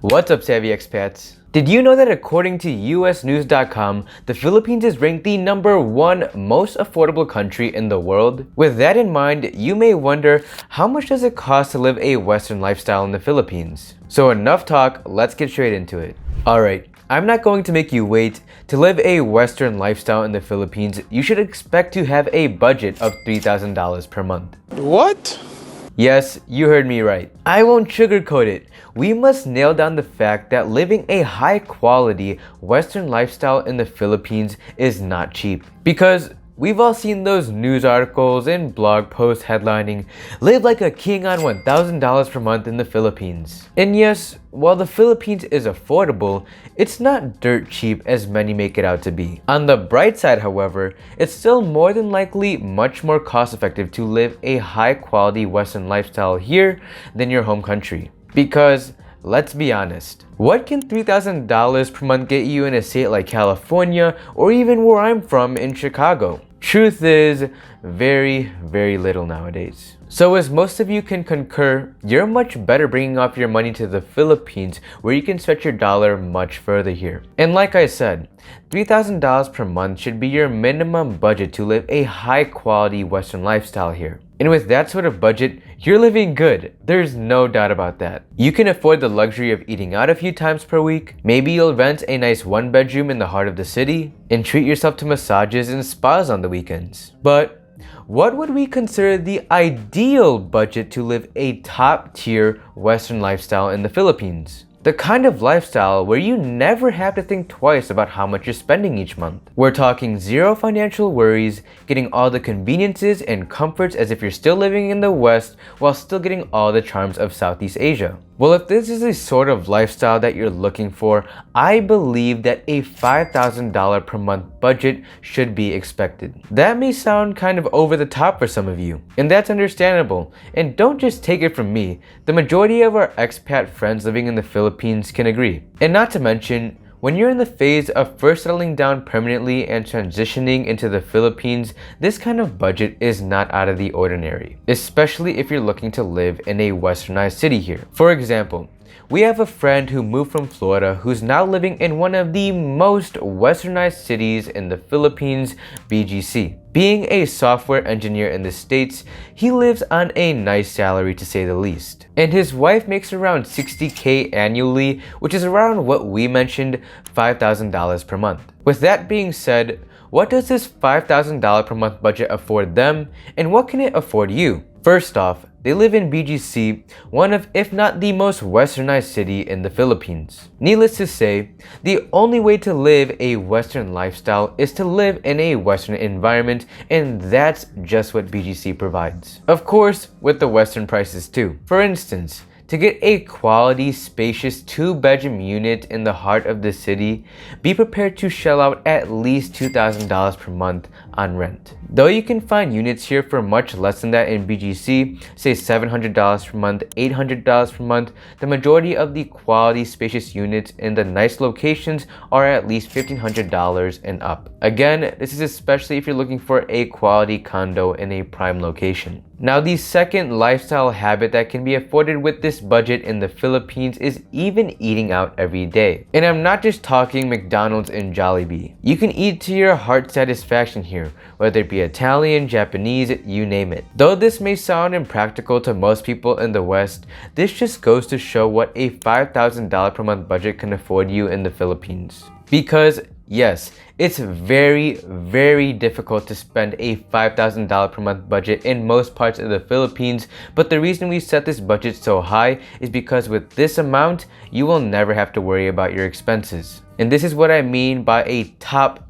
What's up, savvy expats? Did you know that according to usnews.com, the Philippines is ranked the #1 most affordable country in the world? With that in mind, you may wonder, how much does it cost to live a Western lifestyle in the Philippines? So enough talk, let's get straight into it. Alright, I'm not going to make you wait. To live a Western lifestyle in the Philippines, you should expect to have a budget of $3,000 per month. What? Yes, you heard me right. I won't sugarcoat it. We must nail down the fact that living a high-quality Western lifestyle in the Philippines is not cheap. Because we've all seen those news articles and blog posts headlining, "Live like a king on $1,000 per month in the Philippines." And yes, while the Philippines is affordable, it's not dirt cheap as many make it out to be. On the bright side, however, it's still more than likely much more cost effective to live a high quality Western lifestyle here than your home country. Because let's be honest, what can $3,000 per month get you in a state like California or even where I'm from in Chicago? Truth is, very little nowadays. So as most of you can concur, you're much better bringing off your money to the Philippines where you can stretch your dollar much further here. And like I said, $3,000 per month should be your minimum budget to live a high quality Western lifestyle here. And with that sort of budget, you're living good. There's no doubt about that. You can afford the luxury of eating out a few times per week. Maybe you'll rent a nice one-bedroom in the heart of the city and treat yourself to massages and spas on the weekends. But what would we consider the ideal budget to live a top-tier Western lifestyle in the Philippines? The kind of lifestyle where you never have to think twice about how much you're spending each month. We're talking zero financial worries, getting all the conveniences and comforts as if you're still living in the West while still getting all the charms of Southeast Asia. Well, if this is the sort of lifestyle that you're looking for, I believe that a $5,000 per month budget should be expected. That may sound kind of over the top for some of you, and that's understandable. And don't just take it from me, the majority of our expat friends living in the Philippines can agree. And not to mention, when you're in the phase of first settling down permanently and transitioning into the Philippines, this kind of budget is not out of the ordinary, especially if you're looking to live in a westernized city here. For example, we have a friend who moved from Florida who's now living in one of the most westernized cities in the Philippines, BGC. Being a software engineer in the States, he lives on a nice salary to say the least. And his wife makes around $60K annually, which is around what we mentioned, $5,000 per month. With that being said, what does this $5,000 per month budget afford them, and what can it afford you? First off, they live in BGC, one of, if not the most westernized city in the Philippines. Needless to say, the only way to live a Western lifestyle is to live in a Western environment, and that's just what BGC provides. Of course, with the Western prices too. For instance, to get a quality, spacious 2-bedroom unit in the heart of the city, be prepared to shell out at least $2,000 per month on rent. Though you can find units here for much less than that in BGC, say $700 per month, $800 per month, the majority of the quality, spacious units in the nice locations are at least $1,500 and up. Again, this is especially if you're looking for a quality condo in a prime location. Now, the second lifestyle habit that can be afforded with this budget in the Philippines is even eating out every day. And I'm not just talking McDonald's and Jollibee. You can eat to your heart's satisfaction here, whether it be Italian, Japanese, you name it. Though this may sound impractical to most people in the West, this just goes to show what a $5,000 per month budget can afford you in the Philippines. Because yes, it's very difficult to spend a $5,000 per month budget in most parts of the Philippines, but the reason we set this budget so high is because with this amount, you will never have to worry about your expenses. And this is what I mean by a top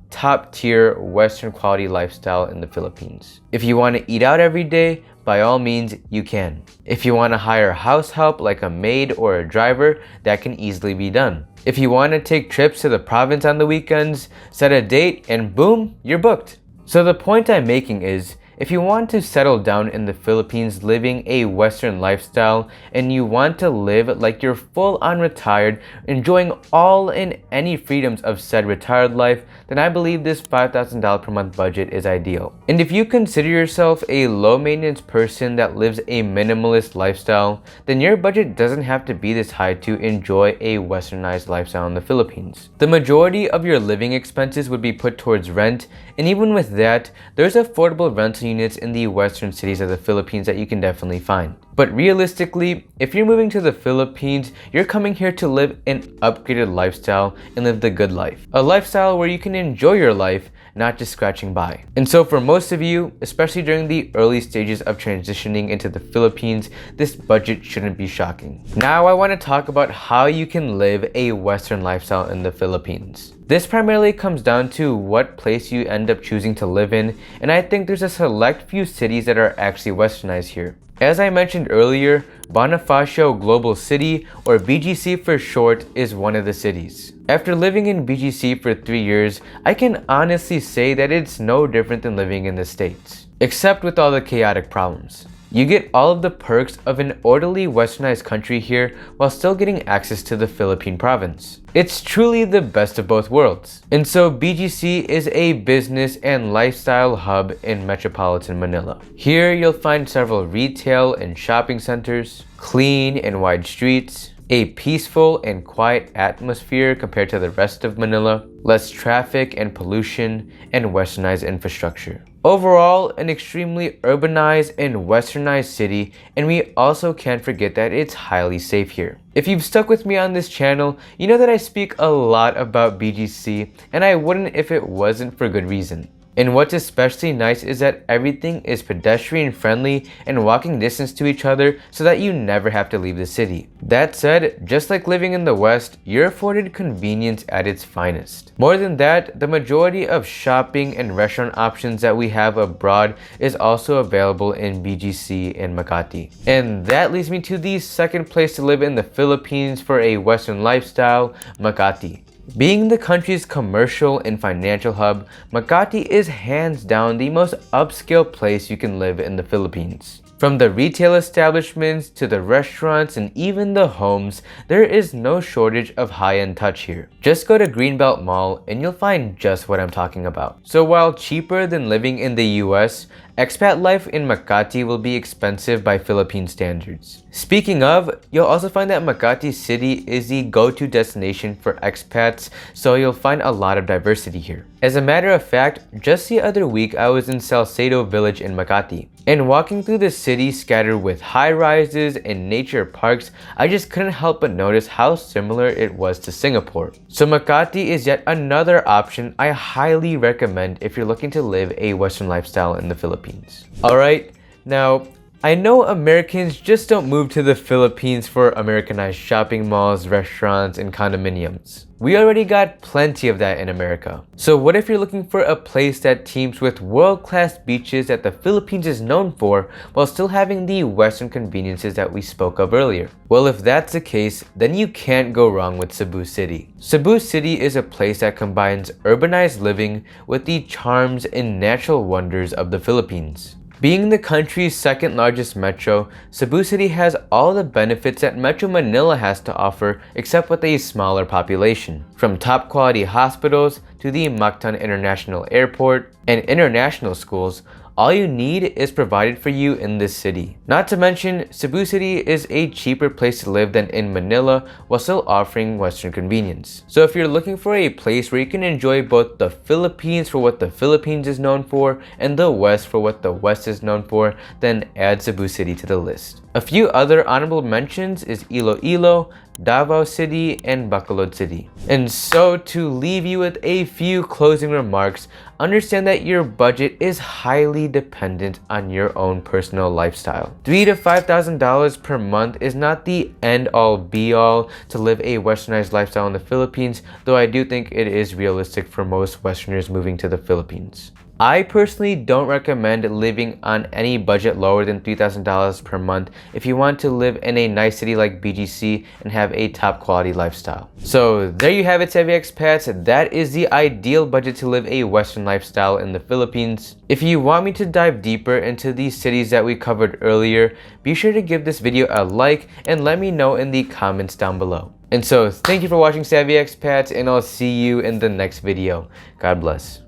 tier Western quality lifestyle in the Philippines. If you want to eat out every day, by all means, you can. If you want to hire house help like a maid or a driver, that can easily be done. If you want to take trips to the province on the weekends, set a date and boom, you're booked. So the point I'm making is, If you want to settle down in the Philippines living a Western lifestyle and you want to live like you're full-on retired, enjoying all and any freedoms of said retired life, then I believe this $5,000 per month budget is ideal. And if you consider yourself a low-maintenance person that lives a minimalist lifestyle, then your budget doesn't have to be this high to enjoy a westernized lifestyle in the Philippines. The majority of your living expenses would be put towards rent, and even with that, there's affordable rental units in the western cities of the Philippines that you can definitely find. But realistically, if you're moving to the Philippines, you're coming here to live an upgraded lifestyle and live the good life. A lifestyle where you can enjoy your life, not just scratching by. And so for most of you, especially during the early stages of transitioning into the Philippines, this budget shouldn't be shocking. Now I want to talk about how you can live a Western lifestyle in the Philippines. This primarily comes down to what place you end up choosing to live in, and I think there's a select few cities that are actually westernized here. As I mentioned earlier, Bonifacio Global City, or BGC for short, is one of the cities. After living in BGC for 3 years, I can honestly say that it's no different than living in the States, except with all the chaotic problems. You get all of the perks of an orderly westernized country here while still getting access to the Philippine province. It's truly the best of both worlds. And so BGC is a business and lifestyle hub in metropolitan Manila. Here you'll find several retail and shopping centers, clean and wide streets, a peaceful and quiet atmosphere compared to the rest of Manila, less traffic and pollution, and westernized infrastructure. Overall, an extremely urbanized and westernized city, and we also can't forget that it's highly safe here. If you've stuck with me on this channel, you know that I speak a lot about BGC, and I wouldn't if it wasn't for good reason. And what's especially nice is that everything is pedestrian friendly and walking distance to each other so that you never have to leave the city. That said, just like living in the West, you're afforded convenience at its finest. More than that, the majority of shopping and restaurant options that we have abroad is also available in BGC and Makati. And that leads me to the second place to live in the Philippines for a Western lifestyle, Makati. Being the country's commercial and financial hub, Makati is hands down the most upscale place you can live in the Philippines. From the retail establishments to the restaurants and even the homes, there is no shortage of high-end touch here. Just go to Greenbelt Mall and you'll find just what I'm talking about. So while cheaper than living in the US, expat life in Makati will be expensive by Philippine standards. Speaking of, you'll also find that Makati City is the go-to destination for expats, so you'll find a lot of diversity here. As a matter of fact, just the other week I was in SALCEDO village in Makati, and walking through the city scattered with high-rises and nature parks, I just couldn't help but notice how similar it was to Singapore. So Makati is yet another option I highly recommend if you're looking to live a Western lifestyle in the Philippines. Alright, now I know Americans just don't move to the Philippines for Americanized shopping malls, restaurants, and condominiums. We already got plenty of that in America. So what if you're looking for a place that teams with world-class beaches that the Philippines is known for while still having the Western conveniences that we spoke of earlier? Well, if that's the case, then you can't go wrong with Cebu City. Cebu City is a place that combines urbanized living with the charms and natural wonders of the Philippines. Being the country's second largest metro, Cebu City has all the benefits that Metro Manila has to offer except with a smaller population. From top quality hospitals to the MACTAN International Airport and international schools, all you need is provided for you in this city. Not to mention, Cebu City is a cheaper place to live than in Manila while still offering Western convenience. So if you're looking for a place where you can enjoy both the Philippines for what the Philippines is known for and the West for what the West is known for, then add Cebu City to the list. A few other honorable mentions is Iloilo, Davao City, and Bacolod City. And so to leave you with a few closing remarks, understand that your budget is highly dependent on your own personal lifestyle. $3,000 to $5,000 per month is not the end-all be-all to live a westernized lifestyle in the Philippines, though I do think it is realistic for most Westerners moving to the Philippines. I personally don't recommend living on any budget lower than $3,000 per month if you want to live in a nice city like BGC and have a top quality lifestyle. So there you have it, Savvy Expats. That is the ideal budget to live a Western lifestyle in the Philippines. If you want me to dive deeper into these cities that we covered earlier, be sure to give this video a like and let me know in the comments down below. And so thank you for watching, Savvy Expats, and I'll see you in the next video. God bless.